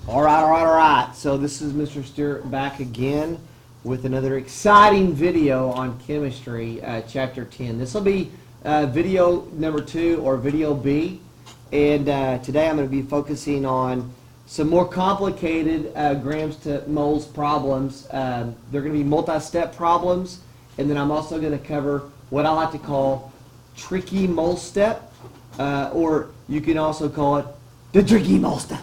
All right. So this is Mr. Stewart back again with another exciting video on chemistry, chapter 10. This will be video number 2 or video B. And today I'm going to be focusing on some more complicated grams to moles problems. They're going to be multi-step problems. And then I'm also going to cover what I like to call tricky mole step, or you can also call it the tricky mole step.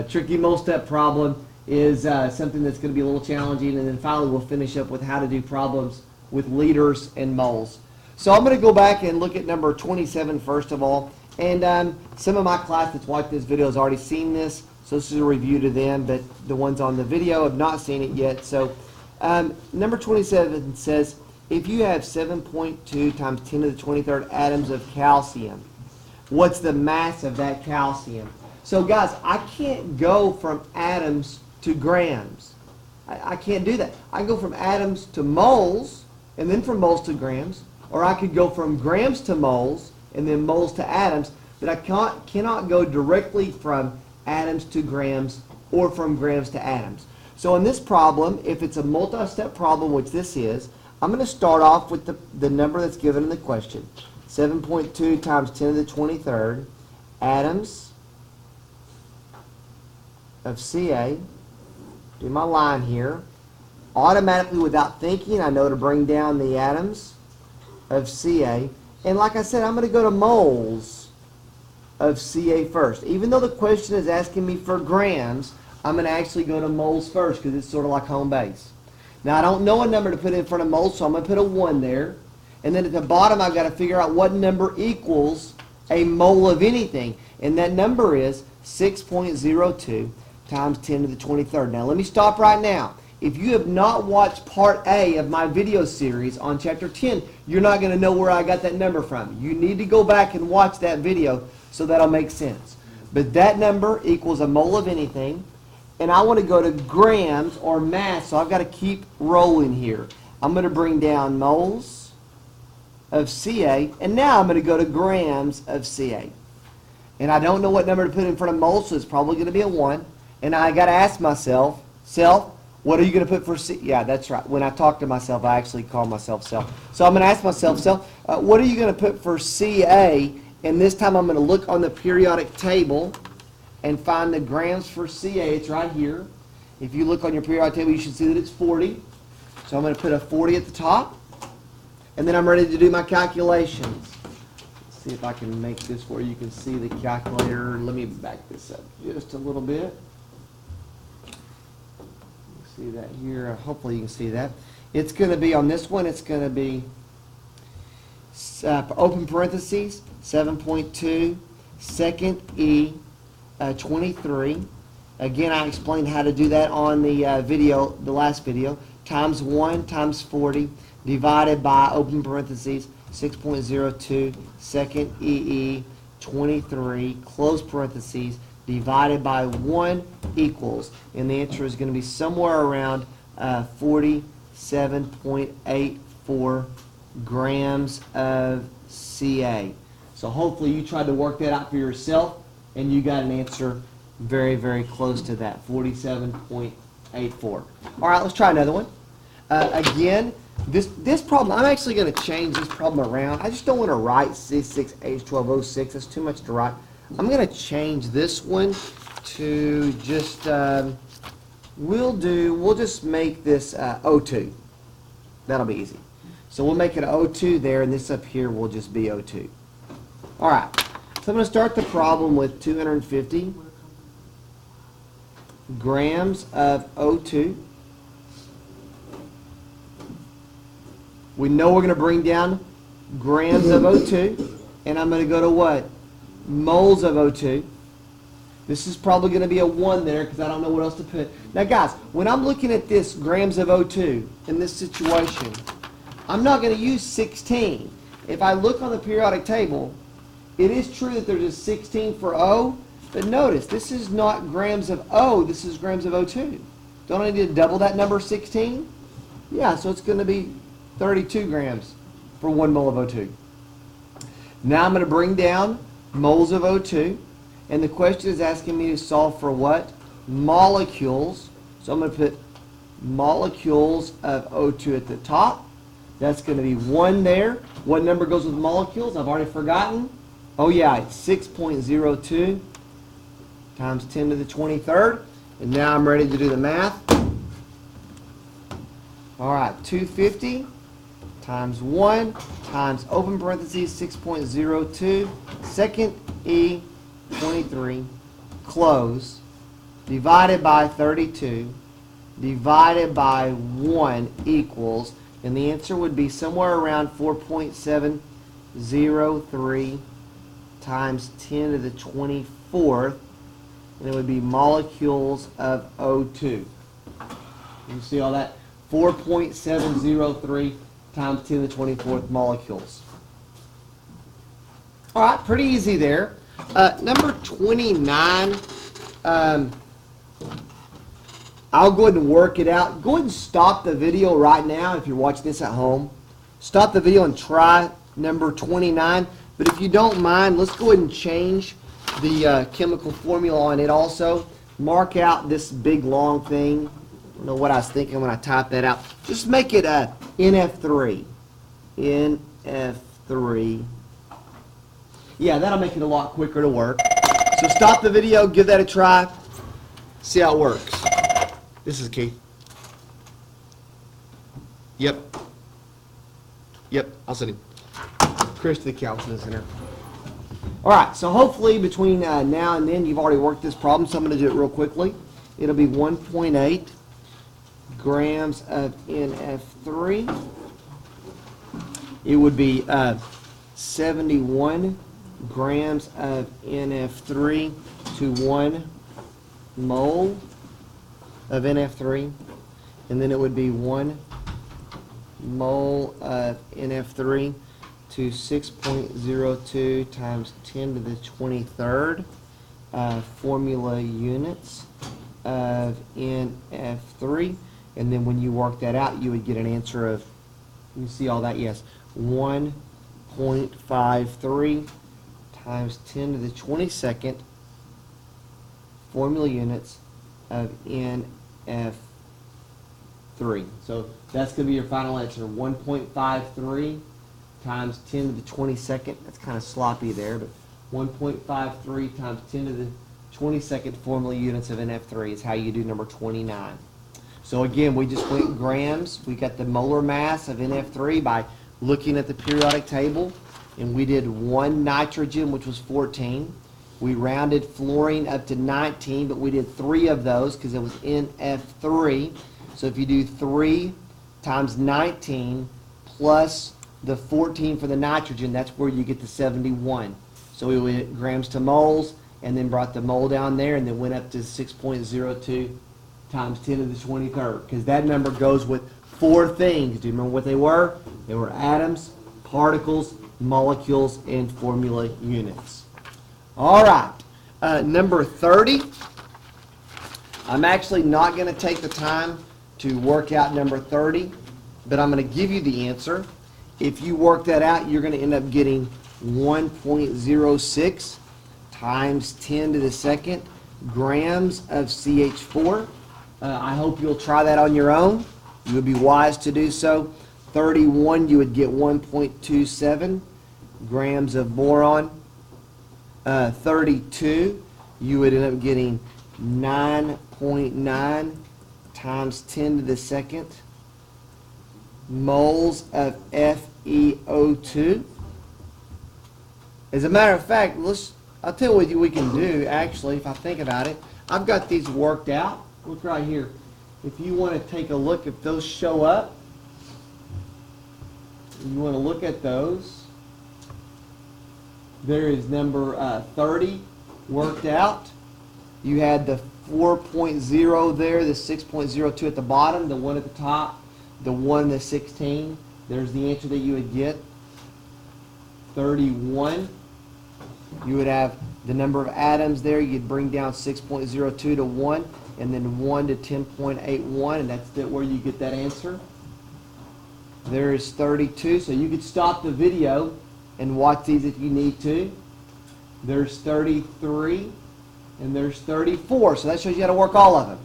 Tricky mole step problem is something that's going to be a little challenging, and then finally we'll finish up with how to do problems with liters and moles. So I'm going to go back and look at number 27 first of all, and some of my class that's watched this video has already seen this, so this is a review to them, but the ones on the video have not seen it yet. So number 27 says, if you have 7.2 times 10 to the 23rd atoms of calcium, what's the mass of that calcium? So guys, I can't go from atoms to grams. I can't do that. I can go from atoms to moles, and then from moles to grams, or I could go from grams to moles, and then moles to atoms, but I cannot go directly from atoms to grams, or from grams to atoms. So in this problem, if it's a multi-step problem, which this is, I'm going to start off with the number that's given in the question. 7.2 times 10 to the 23rd atoms of Ca. Do my line here. Automatically, without thinking, I know to bring down the atoms of Ca. And like I said, I'm going to go to moles of Ca first. Even though the question is asking me for grams, I'm going to actually go to moles first because it's sort of like home base. Now, I don't know a number to put in front of moles, so I'm going to put a 1 there. And then at the bottom, I've got to figure out what number equals a mole of anything. And that number is 6.02 times 10 to the 23rd. Now, let me stop right now. If you have not watched part A of my video series on chapter 10, you're not going to know where I got that number from. You need to go back and watch that video so that'll make sense. But that number equals a mole of anything. And I want to go to grams or mass, so I've got to keep rolling here. I'm going to bring down moles of Ca, and now I'm going to go to grams of Ca. And I don't know what number to put in front of moles, so it's probably going to be a 1. And I got to ask myself, self, what are you going to put for C? Yeah, that's right. When I talk to myself, I actually call myself self. So I'm going to ask myself, self, what are you going to put for Ca? And this time I'm going to look on the periodic table and find the grams for Ca. It's right here. If you look on your periodic table, you should see that it's 40. So I'm going to put a 40 at the top. And then I'm ready to do my calculations. Let's see if I can make this where you can see the calculator. Let me back this up just a little bit. See that here. Hopefully you can see that. It's going to be on this one. It's going to be open parentheses 7.2 second E 23. Again, I explained how to do that on the video, the last video. Times 1 times 40 divided by open parentheses 6.02 second EE 23 close parentheses divided by 1 equals, and the answer is going to be somewhere around 47.84 grams of Ca. So hopefully you tried to work that out for yourself and you got an answer very, very close to that, 47.84. All right, let's try another one. Again, this problem, I'm actually going to change this problem around. I just don't want to write C6H12O6. That's too much to write. I'm going to change this one to just, we'll just make this O2. That'll be easy. So we'll make it O2 there, and this up here will just be O2. All right. So I'm going to start the problem with 250 grams of O2. We know we're going to bring down grams of O2, and I'm going to go to what? Moles of O2. This is probably going to be a 1 there because I don't know what else to put. Now guys, when I'm looking at this grams of O2 in this situation, I'm not going to use 16. If I look on the periodic table, it is true that there's a 16 for O, but notice this is not grams of O, this is grams of O2. Don't I need to double that number 16? Yeah, so it's going to be 32 grams for 1 mole of O2. Now I'm going to bring down moles of O2, and the question is asking me to solve for what? molecules. So I'm going to put molecules of O2 at the top. That's going to be 1 there. What number goes with molecules? I've already forgotten. Oh yeah, it's 6.02 times 10 to the 23rd. And now I'm ready to do the math. All right, 250 times 1 times open parentheses 6.02 second E 23 close divided by 32 divided by 1 equals, and the answer would be somewhere around 4.703 times 10 to the 24th, and it would be molecules of O2. You see all that? 4.703 times 10 to the 24th molecules. All right, pretty easy there. Number 29, I'll go ahead and work it out. Go ahead and stop the video right now if you're watching this at home. Stop the video and try number 29. But if you don't mind, let's go ahead and change the chemical formula on it also. Mark out this big long thing. I don't know what I was thinking when I typed that out. Just make it NF3. NF3. Yeah, that'll make it a lot quicker to work. So stop the video, give that a try, see how it works. This is Keith. Yep. I'll send him. Chris to the Counseling Center. All right, so hopefully between now and then you've already worked this problem, so I'm going to do it real quickly. It'll be 1.8 grams of NF3. It would be 71 grams of NF3 to 1 mole of NF3, and then it would be 1 mole of NF3 to 6.02 times 10 to the 23rd formula units of NF3, and then when you work that out you would get an answer of, you see all that, yes, 1.53 times 10 to the 22nd formula units of NF3. So that's going to be your final answer, 1.53 times 10 to the 22nd. That's kind of sloppy there, but 1.53 times 10 to the 22nd formula units of NF3 is how you do number 29. So again, we just went grams. We got the molar mass of NF3 by looking at the periodic table, and we did 1 nitrogen, which was 14. We rounded fluorine up to 19, but we did 3 of those because it was NF3. So if you do 3 times 19 plus the 14 for the nitrogen, that's where you get the 71. So we went grams to moles and then brought the mole down there and then went up to 6.02 times 10 to the 23rd, because that number goes with 4 things. Do you remember what they were? They were atoms, particles, molecules, and formula units. All right, number 30. I'm actually not going to take the time to work out number 30, but I'm going to give you the answer. If you work that out, you're going to end up getting 1.06 times 10 to the second grams of CH4. I hope you'll try that on your own. You would be wise to do so. 31, you would get 1.27 grams of boron. 32, you would end up getting 9.9 times 10 to the second moles of FeO2. As a matter of fact, I'll tell you what we can do, actually, if I think about it. I've got these worked out. Look right here. If you want to take a look, if those show up, you want to look at those. There is number 30 worked out. You had the 4.0 there, the 6.02 at the bottom, the 1 at the top, the 1 and the 16. There's the answer that you would get. 31. You would have the number of atoms there. You'd bring down 6.02 to 1, and then 1 to 10.81, and that's where you get that answer. There is 32, so you could stop the video and watch these if you need to. There's 33, and there's 34. So that shows you how to work all of them.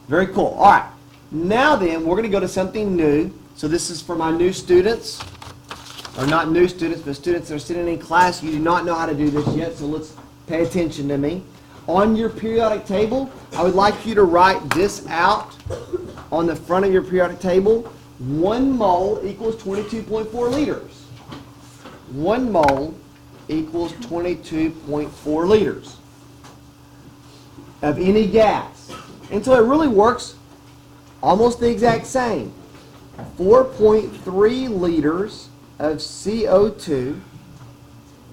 Very cool. All right. Now then, we're going to go to something new. So this is for my new students, or not new students, but students that are sitting in class. You do not know how to do this yet, so let's pay attention to me. On your periodic table, I would like you to write this out on the front of your periodic table. 1 mole equals 22.4 liters. 1 mole equals 22.4 liters of any gas. And so it really works almost the exact same. 4.3 liters of CO2.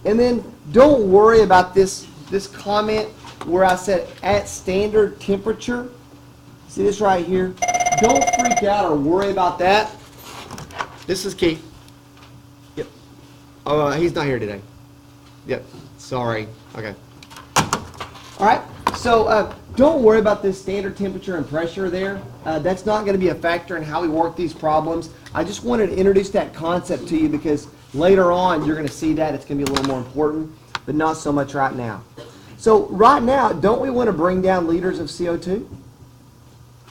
And then don't worry about this comment where I said at standard temperature. See this right here? Don't freak out or worry about that. This is Keith. Yep. Oh, he's not here today. Yep. Sorry. Okay. All right. So don't worry about this standard temperature and pressure there. That's not going to be a factor in how we work these problems. I just wanted to introduce that concept to you because later on you're going to see that. It's going to be a little more important, but not so much right now. So right now, don't we want to bring down liters of CO2?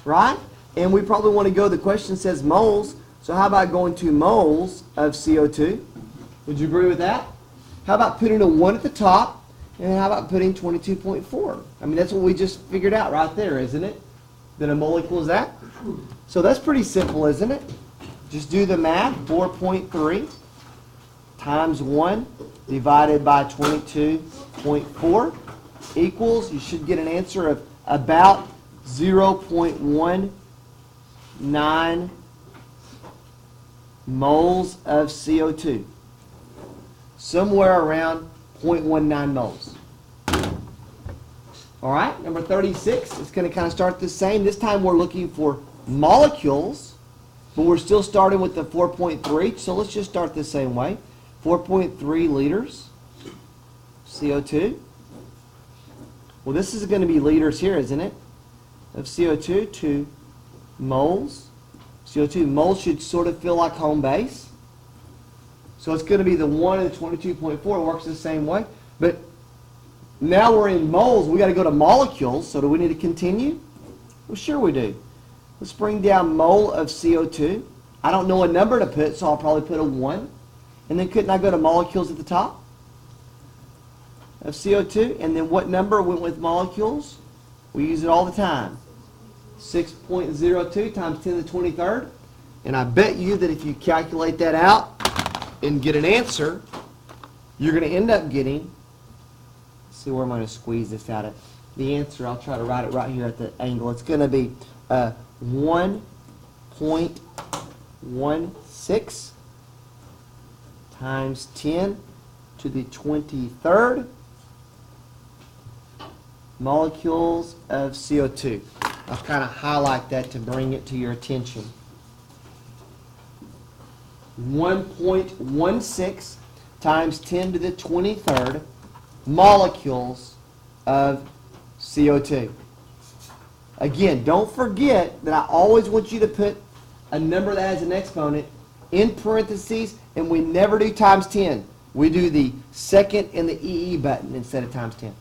Right? And we probably want to go, the question says moles, so how about going to moles of CO2? Would you agree with that? How about putting a 1 at the top, and how about putting 22.4? I mean, that's what we just figured out right there, isn't it? That a mole equals that? So that's pretty simple, isn't it? Just do the math, 4.3 times 1 divided by 22.4 equals, you should get an answer of about 0.19 moles of CO2. Somewhere around 0.19 moles. All right, number 36, it's going to kind of start the same. This time we're looking for molecules, but we're still starting with the 4.3, so let's just start the same way. 4.3 liters CO2. Well, this is going to be liters here, isn't it? Of CO2 to moles. CO2 moles should sort of feel like home base. So it's going to be the 1 and the 22.4. It works the same way. But now we're in moles. We got to go to molecules. So do we need to continue? Well, sure we do. Let's bring down mole of CO2. I don't know a number to put, so I'll probably put a 1. And then couldn't I go to molecules at the top of CO2? And then what number went with molecules? We use it all the time. 6.02 times 10 to the 23rd. And I bet you that if you calculate that out and get an answer, you're going to end up getting, let's see where I'm going to squeeze this out at. The answer, I'll try to write it right here at the angle. It's going to be 1.16 times 10 to the 23rd molecules of CO2. I'll kind of highlight that to bring it to your attention. 1.16 times 10 to the 23rd molecules of CO2. Again, don't forget that I always want you to put a number that has an exponent in parentheses, and we never do times 10. We do the second and the EE button instead of times 10.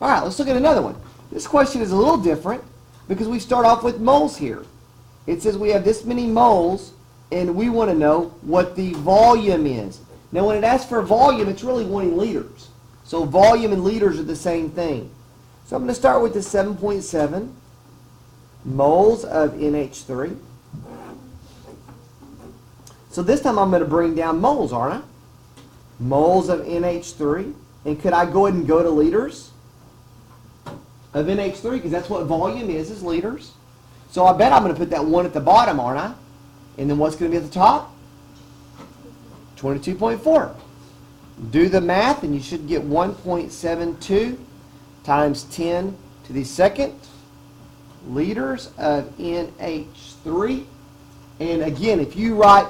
All right, let's look at another one. This question is a little different because we start off with moles here. It says we have this many moles, and we want to know what the volume is. Now, when it asks for volume, it's really wanting liters. So volume and liters are the same thing. So I'm going to start with the 7.7 moles of NH3. So this time I'm going to bring down moles, aren't I? Moles of NH3. And could I go ahead and go to liters of NH3? Because that's what volume is liters. So I bet I'm going to put that 1 at the bottom, aren't I? And then what's going to be at the top? 22.4. Do the math and you should get 1.72 times 10 to the second liters of NH3. And again, if you write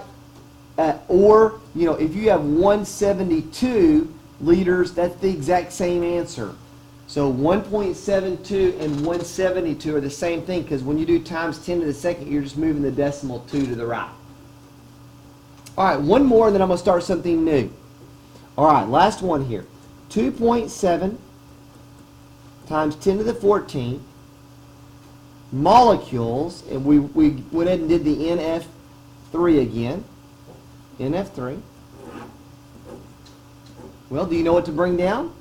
if you have 172 liters, that's the exact same answer. So 1.72 and 172 are the same thing because when you do times 10 to the second, you're just moving the decimal 2 to the right. All right, one more and then I'm going to start something new. All right, last one here. 2.7 times 10 to the 14th molecules, and we went ahead and did the NF3 again. NF3. Well, do you know what to bring down?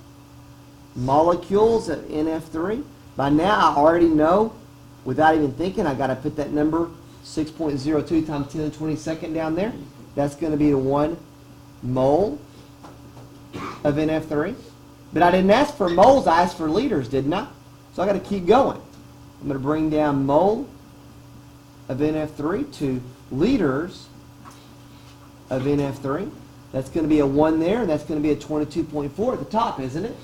Molecules of NF3. By now, I already know, without even thinking, I got to put that number 6.02 times 10 to the 22nd down there. That's going to be the 1 mole of NF3. But I didn't ask for moles, I asked for liters, didn't I? So I got to keep going. I'm going to bring down mole of NF3 to liters of NF3. That's going to be a 1 there, and that's going to be a 22.4 at the top, isn't it?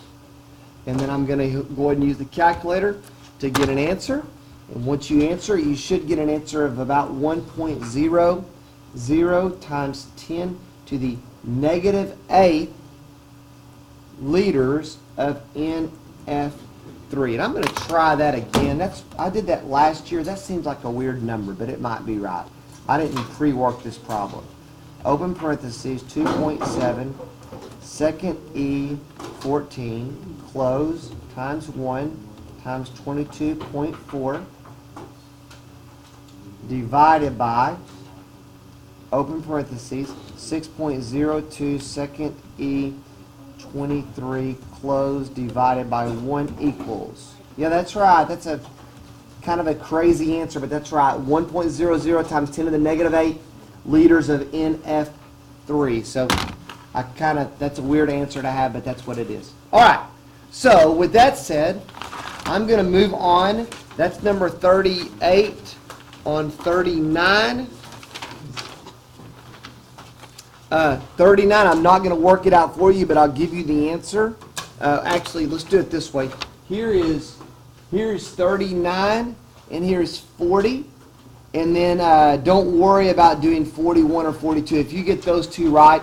And then I'm going to go ahead and use the calculator to get an answer. And once you answer, you should get an answer of about 1.00 times 10 to the negative 8 liters of NF3. And I'm going to try that again. I did that last year. That seems like a weird number, but it might be right. I didn't pre-work this problem. Open parentheses, 2.7, second E14, close, times 1, times 22.4, divided by, open parentheses, 6.02, second E23, close, divided by 1 equals. Yeah, that's right. That's a kind of a crazy answer, but that's right. 1.00 times 10 to the negative 8 liters of NF3. So that's a weird answer to have, but that's what it is. All right. So with that said, I'm going to move on. That's number 38 on 39. 39, I'm not going to work it out for you, but I'll give you the answer. Actually, let's do it this way. Here is 39, and here's 40. And then don't worry about doing 41 or 42. If you get those two right,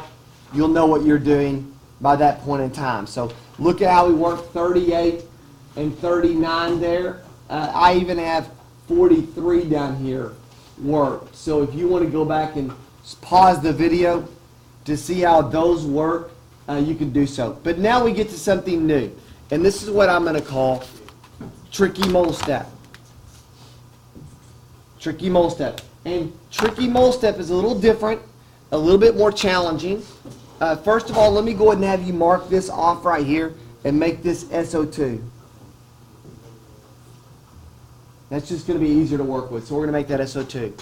you'll know what you're doing by that point in time. So look at how we work 38 and 39 there. I even have 43 down here worked. So if you want to go back and pause the video to see how those work, you can do so. But now we get to something new. And this is what I'm going to call tricky mole step. Tricky mole step. And tricky mole step is a little different, a little bit more challenging. First of all, let me go ahead and have you mark this off right here and make this SO2. That's just going to be easier to work with. So we're going to make that SO2.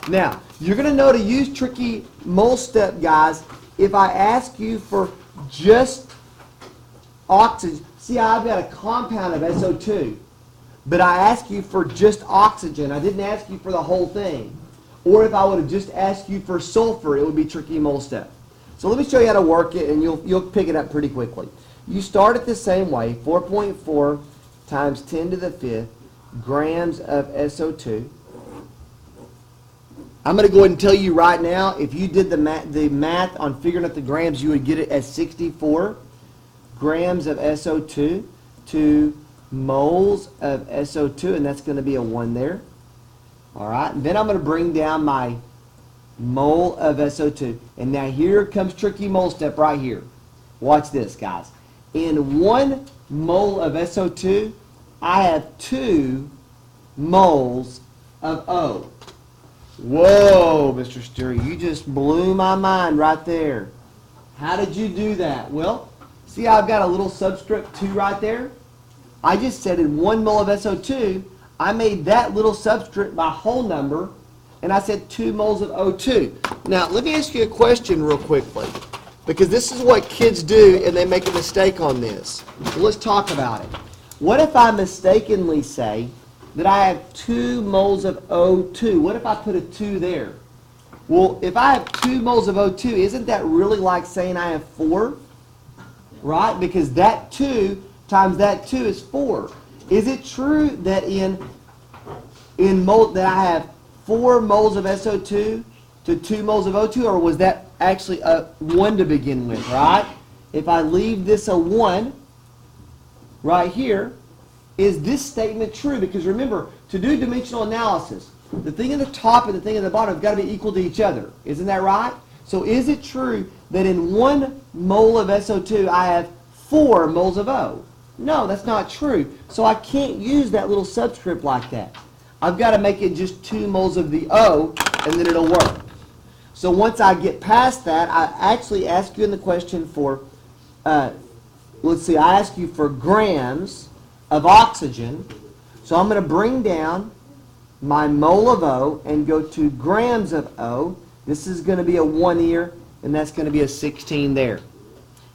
Now, you're going to know to use tricky mole step, guys, if I ask you for just oxygen. See, I've got a compound of SO2. But I asked you for just oxygen. I didn't ask you for the whole thing. Or if I would have just asked you for sulfur, it would be tricky mole step. So let me show you how to work it, and you'll pick it up pretty quickly. You start it the same way, 4.4 times 10 to the 5th grams of SO2. I'm going to go ahead and tell you right now, if you did the math on figuring out the grams, you would get it as 64 grams of SO2 to moles of SO2, and that's going to be a 1 there. All right, and then I'm going to bring down my mole of SO2. And now here comes tricky mole step right here. Watch this, guys. In 1 mole of SO2, I have 2 moles of O. Whoa, Mr. Stewart, you just blew my mind right there. How did you do that? Well, see how I've got a little subscript 2 right there? I just said in 1 mole of SO2, I made that little subscript my whole number, and I said 2 moles of O2. Now, let me ask you a question real quickly, because this is what kids do, and they make a mistake on this. So let's talk about it. What if I mistakenly say that I have 2 moles of O2? What if I put a 2 there? Well, if I have 2 moles of O2, isn't that really like saying I have 4? Right? Because that 2 times that 2 is 4. Is it true that that I have 4 moles of SO2 to 2 moles of O2, or was that actually a 1 to begin with, right? If I leave this a 1 right here, is this statement true? Because remember, to do dimensional analysis, the thing at the top and the thing at the bottom have got to be equal to each other. Isn't that right? So is it true that in 1 mole of SO2 I have 4 moles of O? No, that's not true. So I can't use that little subscript like that. I've got to make it just 2 moles of the O, and then it'll work. So once I get past that, I actually ask you in the question for, let's see, I ask you for grams of oxygen. So I'm going to bring down my mole of O and go to grams of O. This is going to be a 1 here, and that's going to be a 16 there.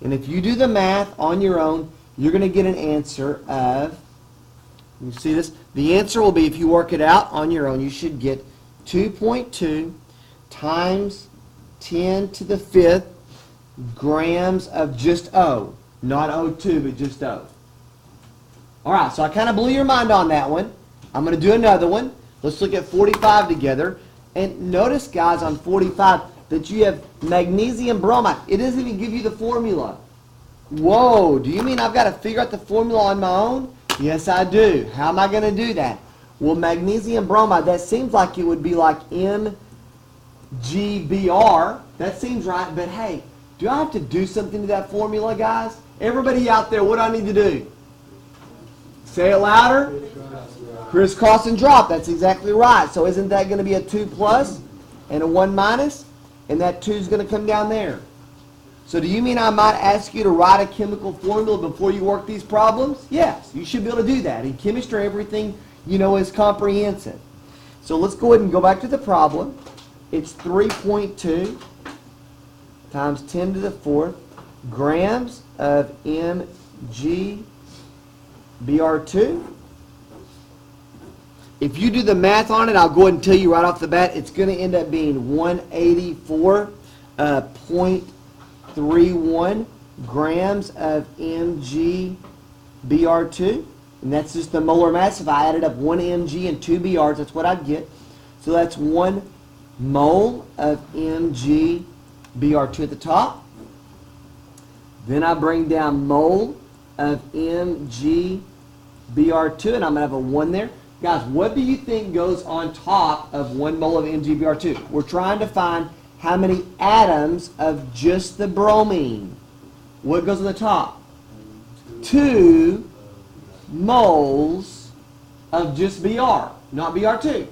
And if you do the math on your own, you're going to get an answer of, you see this? The answer will be, if you work it out on your own, you should get 2.2 times 10 to the 5th grams of just O. Not O2, but just O. All right, so I kind of blew your mind on that one. I'm going to do another one. Let's look at 45 together. And notice, guys, on 45 that you have magnesium bromide. It doesn't even give you the formula. Whoa, do you mean I've got to figure out the formula on my own? Yes, I do. How am I going to do that? Well, magnesium bromide, that seems like it would be like MgBr. That seems right, but hey, do I have to do something to that formula, guys? Everybody out there, what do I need to do? Say it louder. Crisscross and drop. That's exactly right. So isn't that going to be a 2 plus and a 1 minus? And that 2 is going to come down there. So do you mean I might ask you to write a chemical formula before you work these problems? Yes, you should be able to do that. In chemistry, everything, you know, is comprehensive. So let's go ahead and go back to the problem. It's 3.2 times 10 to the 4th grams of MgBr2. If you do the math on it, I'll go ahead and tell you right off the bat, it's going to end up being 184.31 grams of MgBr2. And that's just the molar mass. If I added up 1 Mg and 2 Brs, that's what I'd get. So that's 1 mole of MgBr2 at the top. Then I bring down mole of MgBr2, and I'm going to have a 1 there. Guys, what do you think goes on top of 1 mole of MgBr2? We're trying to find how many atoms of just the bromine. What goes on the top? 2 moles of just Br, not Br2.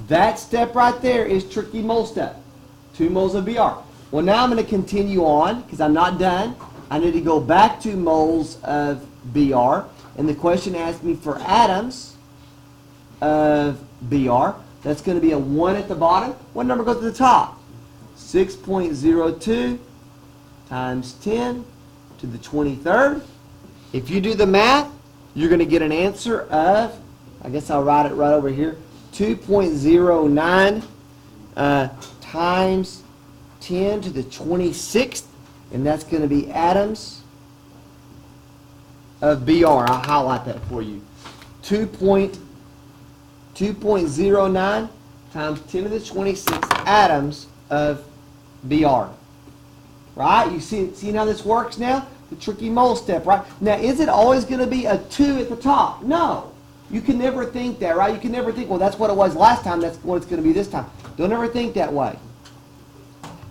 That step right there is tricky mole step. 2 moles of Br. Well, now I'm going to continue on because I'm not done. I need to go back to moles of Br. And the question asked me for atoms of Br. That's going to be a 1 at the bottom. What number goes to the top? 6.02 times 10 to the 23rd. If you do the math, you're going to get an answer of, I guess I'll write it right over here, 2.09 times 10 to the 26th, and that's going to be atoms of Br. I'll highlight that for you. 2.09 times 10 to the 26th atoms of Br. Right? You see how this works now? The tricky mole step, right? Now, is it always going to be a 2 at the top? No. You can never think that, right? You can never think, well, that's what it was last time, that's what it's going to be this time. Don't ever think that way.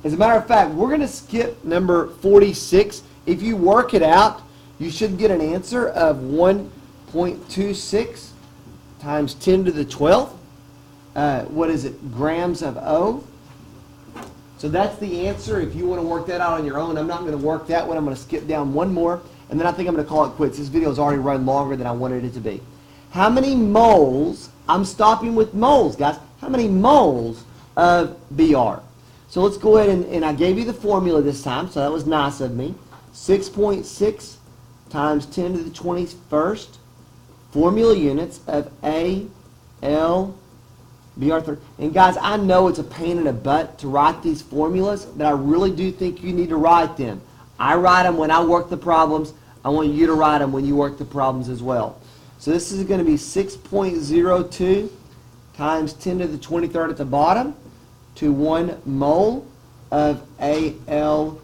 As a matter of fact, we're going to skip number 46. If you work it out, you should get an answer of 1.26 times 10 to the 12th. What is it? Grams of O. So that's the answer. If you want to work that out on your own, I'm not going to work that one. I'm going to skip down one more, and then I think I'm going to call it quits. This video has already run longer than I wanted it to be. How many moles, I'm stopping with moles, guys. How many moles of Br? So let's go ahead and I gave you the formula this time, so that was nice of me. 6.6 times 10 to the 21st formula units of AlBr3. And guys, I know it's a pain in the butt to write these formulas, but I really do think you need to write them. I write them when I work the problems. I want you to write them when you work the problems as well. So this is going to be 6.02 times 10 to the 23rd at the bottom to 1 mole of AlBr3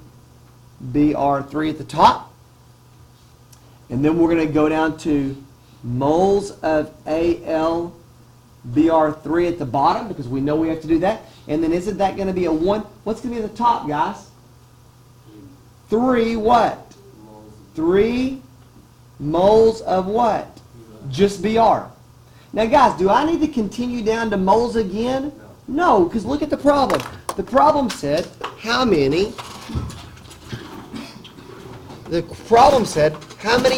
at the top. And then we're going to go down to moles of AlBr3 at the bottom because we know we have to do that. And then isn't that going to be a 1? What's going to be at the top, guys? 3 what? 3 moles of what? Just Br. Now guys, do I need to continue down to moles again? No, because look at the problem. The problem said how many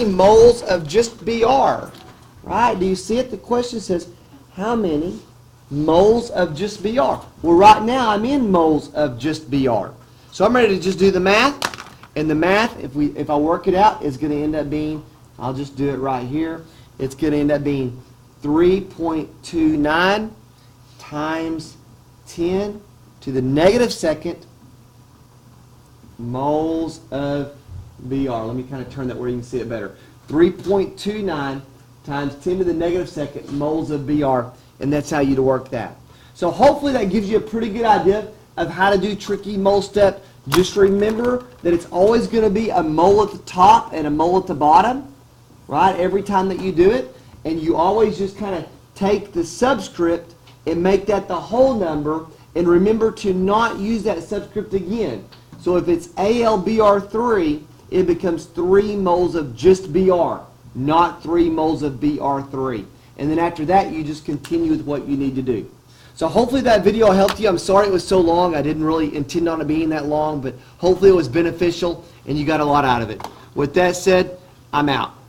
moles of just Br? Right? Do you see it? The question says how many moles of just Br? Well, right now I'm in moles of just Br. So I'm ready to just do the math. And the math, if I work it out, is going to end up being, I'll just do it right here. It's going to end up being 3.29 times 10 to the negative second moles of Br. Let me kind of turn that where you can see it better. 3.29 times 10 to the negative second moles of Br, and that's how you'd work that. So hopefully that gives you a pretty good idea of how to do tricky mole step. Just remember that it's always going to be a mole at the top and a mole at the bottom, right, every time that you do it. And you always just kind of take the subscript and make that the whole number, and remember to not use that subscript again. So if it's AlBr3, it becomes 3 moles of just Br, not 3 moles of Br3. And then after that, you just continue with what you need to do. So hopefully that video helped you. I'm sorry it was so long. I didn't really intend on it being that long, but hopefully it was beneficial and you got a lot out of it. With that said, I'm out.